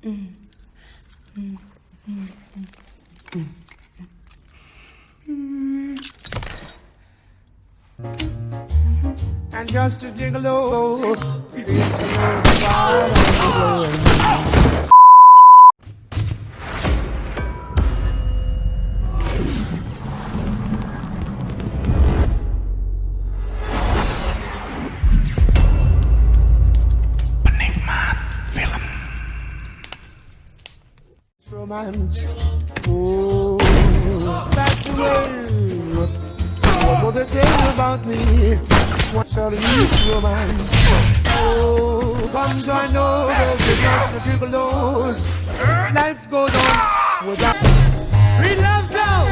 And just to gigolo. Romance. Oh, that's the way. What will they say about me? What's all this romance? Oh, come so I know there's just a gigolos. Life goes on without free love sound.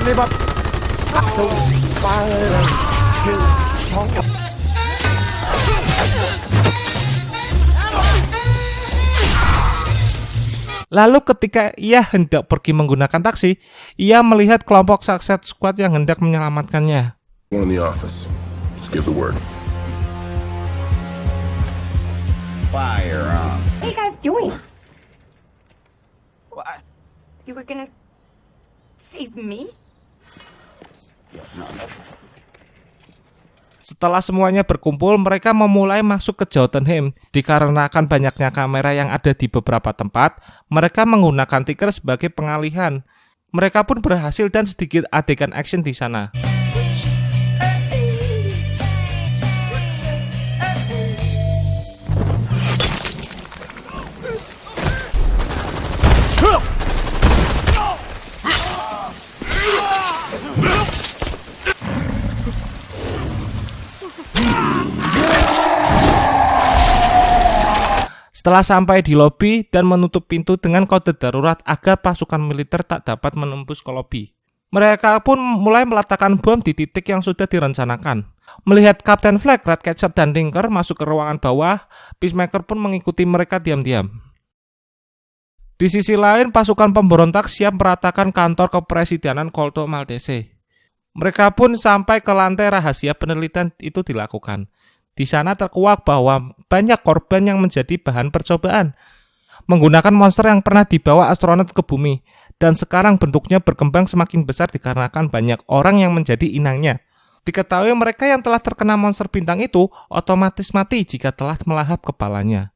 Live up. Fire. Kill. Lalu ketika ia hendak pergi menggunakan taksi, ia melihat kelompok Suicide Squad yang hendak menyelamatkannya. One in the office. Just give the word. Fire on. What are you guys doing? What? You were gonna save me? Setelah semuanya berkumpul, mereka memulai masuk ke Jotunheim. Dikarenakan banyaknya kamera yang ada di beberapa tempat, mereka menggunakan Tinker sebagai pengalihan. Mereka pun berhasil dan sedikit adegan action di sana. Setelah sampai di lobi dan menutup pintu dengan kode darurat agar pasukan militer tak dapat menembus ke lobi. Mereka pun mulai meletakkan bom di titik yang sudah direncanakan. Melihat Captain Flag, Ratcatcher, dan Tinker masuk ke ruangan bawah, Peacemaker pun mengikuti mereka diam-diam. Di sisi lain, pasukan pemberontak siap meratakan kantor kepresidenan Colto Maltese. Mereka pun sampai ke lantai rahasia penelitian itu dilakukan. Di sana terkuak bahwa banyak korban yang menjadi bahan percobaan menggunakan monster yang pernah dibawa astronot ke bumi dan sekarang bentuknya berkembang semakin besar dikarenakan banyak orang yang menjadi inangnya. Diketahui mereka yang telah terkena monster bintang itu otomatis mati jika telah melahap kepalanya.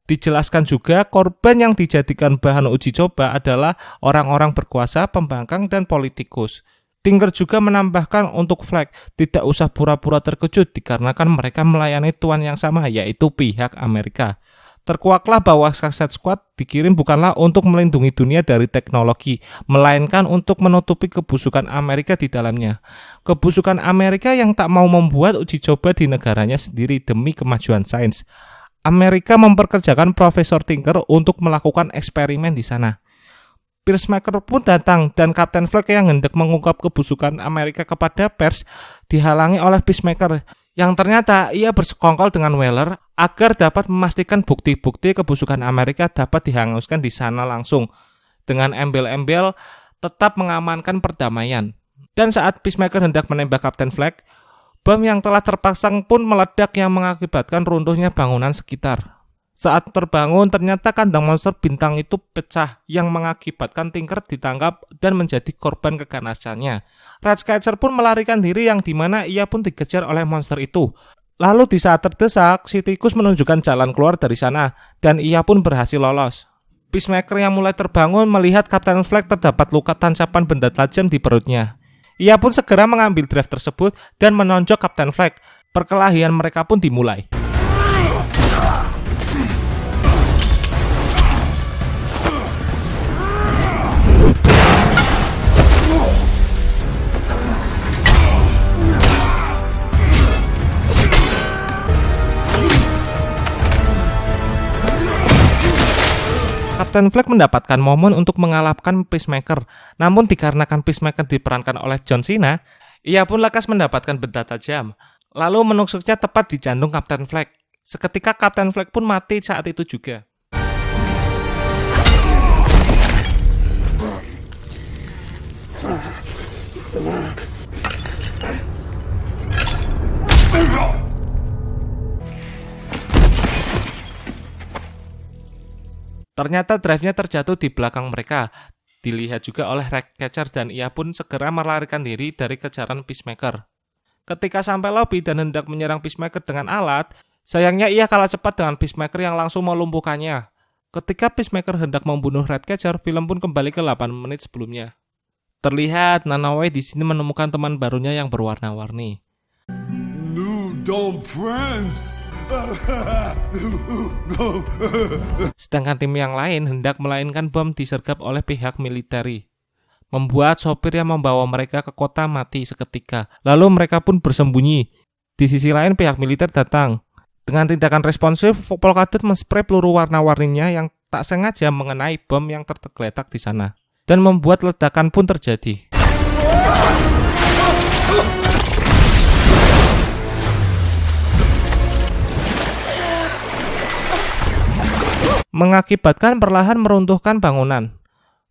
Dijelaskan juga korban yang dijadikan bahan uji coba adalah orang-orang berkuasa, pembangkang, dan politikus. Tinker juga menambahkan untuk Flag tidak usah pura-pura terkejut dikarenakan mereka melayani tuan yang sama, yaitu pihak Amerika. Terkuaklah bahwa Suicide Squad dikirim bukanlah untuk melindungi dunia dari teknologi, melainkan untuk menutupi kebusukan Amerika di dalamnya. Kebusukan Amerika yang tak mau membuat uji coba di negaranya sendiri demi kemajuan sains. Amerika memperkerjakan Profesor Tinker untuk melakukan eksperimen di sana. Peacemaker pun datang dan Captain Flag yang hendak mengungkap kebusukan Amerika kepada pers dihalangi oleh Peacemaker yang ternyata ia bersekongkol dengan Waller agar dapat memastikan bukti-bukti kebusukan Amerika dapat dihanguskan di sana langsung dengan embel-embel tetap mengamankan perdamaian. Dan saat Peacemaker hendak menembak Captain Flag, bom yang telah terpasang pun meledak yang mengakibatkan runtuhnya bangunan sekitar. Saat terbangun, ternyata kandang monster bintang itu pecah yang mengakibatkan Tinker ditangkap dan menjadi korban keganasannya. Ratcatcher pun melarikan diri yang dimana ia pun dikejar oleh monster itu. Lalu di saat terdesak, si tikus menunjukkan jalan keluar dari sana dan ia pun berhasil lolos. Peacemaker yang mulai terbangun melihat Captain Flag terdapat luka tancapan benda tajam di perutnya. Ia pun segera mengambil drive tersebut dan menonjok Captain Flag. Perkelahian mereka pun dimulai. Captain Flag mendapatkan momen untuk mengalahkan Peacemaker. Namun dikarenakan Peacemaker diperankan oleh John Cena, ia pun lekas mendapatkan benda tajam. Lalu menusuknya tepat di jantung Captain Flag. Seketika Captain Flag pun mati saat itu juga. Ternyata drive-nya terjatuh di belakang mereka. Dilihat juga oleh Ratcatcher dan ia pun segera melarikan diri dari kejaran Peacemaker. Ketika sampai lobi dan hendak menyerang Peacemaker dengan alat, sayangnya ia kalah cepat dengan Peacemaker yang langsung melumpuhkannya. Ketika Peacemaker hendak membunuh Ratcatcher, film pun kembali ke 8 menit sebelumnya. Terlihat Nanaue di sini menemukan teman barunya yang berwarna-warni. New dumb friends. Sedangkan tim yang lain hendak melainkan bom disergap oleh pihak militer, membuat sopir yang membawa mereka ke kota mati seketika. Lalu mereka pun bersembunyi. Di sisi lain pihak militer datang. Dengan tindakan responsif, Polkadot menspray peluru warna-warninya yang tak sengaja mengenai bom yang tergeletak di sana dan membuat ledakan pun terjadi. Mengakibatkan perlahan meruntuhkan bangunan.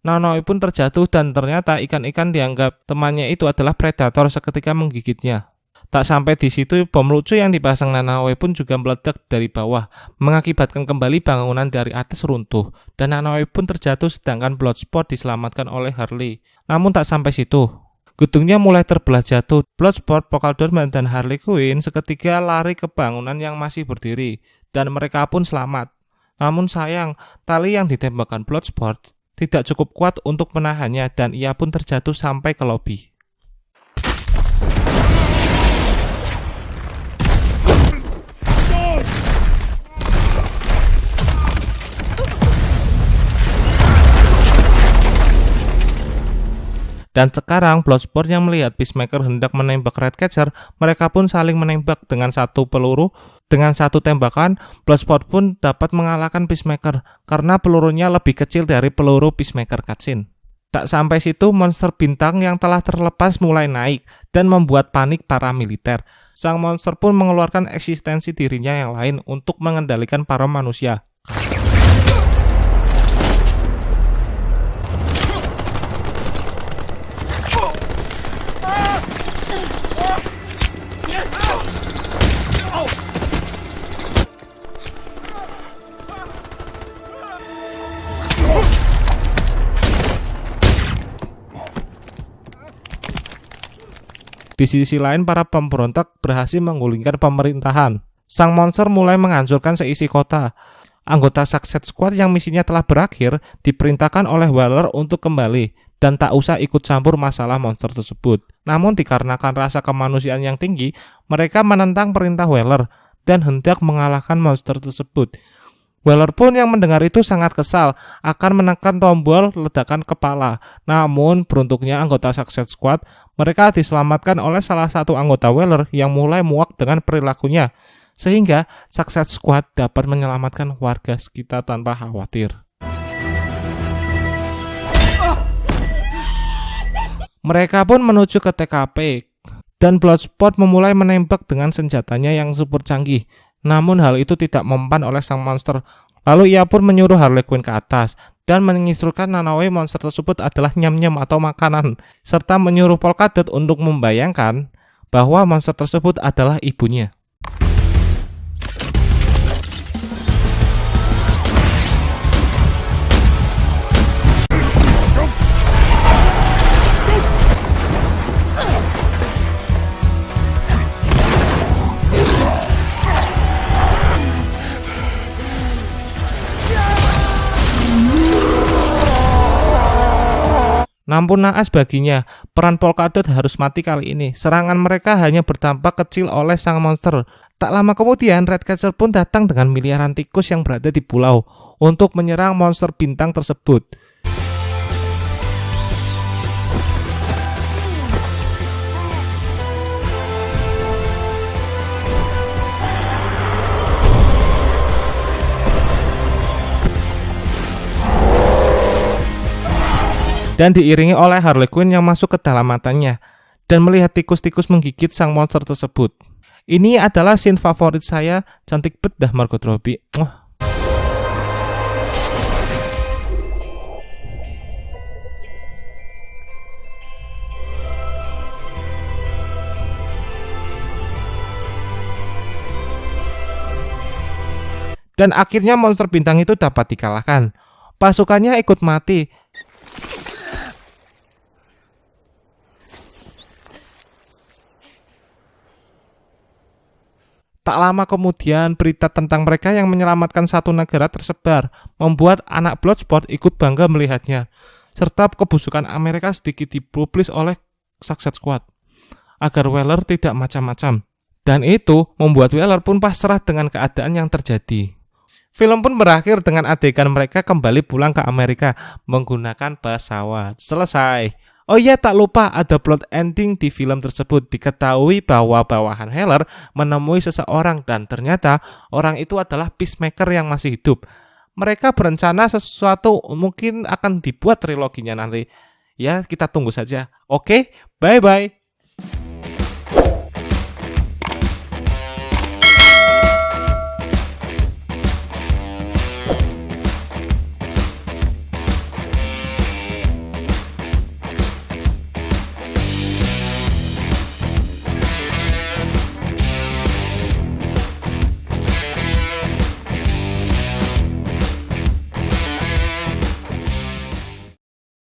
Nanaue pun terjatuh dan ternyata ikan-ikan dianggap temannya itu adalah predator seketika menggigitnya. Tak sampai di situ, bom lucu yang dipasang Nanaue pun juga meledak dari bawah, mengakibatkan kembali bangunan dari atas runtuh, dan Nanaue pun terjatuh sedangkan Bloodsport diselamatkan oleh Harley. Namun tak sampai situ. Gedungnya mulai terbelah jatuh. Bloodsport, Polkadot, dan Harley Quinn seketika lari ke bangunan yang masih berdiri, dan mereka pun selamat. Namun sayang, tali yang ditembakkan Bloodsport tidak cukup kuat untuk menahannya dan ia pun terjatuh sampai ke lobi. Dan sekarang Bloodsport yang melihat Peacemaker hendak menembak Ratcatcher, mereka pun saling menembak dengan satu peluru. Dengan satu tembakan, Bloodsport pun dapat mengalahkan Peacemaker karena pelurunya lebih kecil dari peluru Peacemaker cutscene. Tak sampai situ, monster bintang yang telah terlepas mulai naik dan membuat panik para militer. Sang monster pun mengeluarkan eksistensi dirinya yang lain untuk mengendalikan para manusia. Di sisi lain, para pemberontak berhasil menggulingkan pemerintahan. Sang monster mulai menghancurkan seisi kota. Anggota Suicide Squad yang misinya telah berakhir diperintahkan oleh Waller untuk kembali dan tak usah ikut campur masalah monster tersebut. Namun dikarenakan rasa kemanusiaan yang tinggi, mereka menentang perintah Waller dan hendak mengalahkan monster tersebut. Waller pun yang mendengar itu sangat kesal, akan menekan tombol ledakan kepala. Namun beruntungnya anggota Suicide Squad, mereka diselamatkan oleh salah satu anggota Waller yang mulai muak dengan perilakunya, sehingga Suicide Squad dapat menyelamatkan warga sekitar tanpa khawatir. Mereka pun menuju ke TKP, dan Bloodsport memulai menembak dengan senjatanya yang super canggih. Namun hal itu tidak mempan oleh sang monster. Lalu ia pun menyuruh Harley Quinn ke atas dan menginstruksikan Nanaue monster tersebut adalah nyam-nyam atau makanan, serta menyuruh Polkadot untuk membayangkan bahwa monster tersebut adalah ibunya. Namun naas baginya, peran Polkadot harus mati kali ini. Serangan mereka hanya berdampak kecil oleh sang monster. Tak lama kemudian, Ratcatcher pun datang dengan miliaran tikus yang berada di pulau untuk menyerang monster bintang tersebut. Dan diiringi oleh Harley Quinn yang masuk ke dalam matanya dan melihat tikus-tikus menggigit sang monster tersebut. Ini adalah scene favorit saya, cantik bet dah Margot Robbie. Dan akhirnya monster bintang itu dapat dikalahkan. Pasukannya ikut mati. Tak lama kemudian, berita tentang mereka yang menyelamatkan satu negara tersebar, membuat anak Bloodsport ikut bangga melihatnya, serta kebusukan Amerika sedikit dipublis oleh Suicide Squad, agar Waller tidak macam-macam. Dan itu membuat Waller pun pasrah dengan keadaan yang terjadi. Film pun berakhir dengan adegan mereka kembali pulang ke Amerika menggunakan pesawat. Selesai. Oh iya, tak lupa ada plot ending di film tersebut. Diketahui bahwa bawahan Heller menemui seseorang dan ternyata orang itu adalah Peacemaker yang masih hidup. Mereka berencana sesuatu mungkin akan dibuat triloginya nanti. Ya, kita tunggu saja. Oke, bye-bye.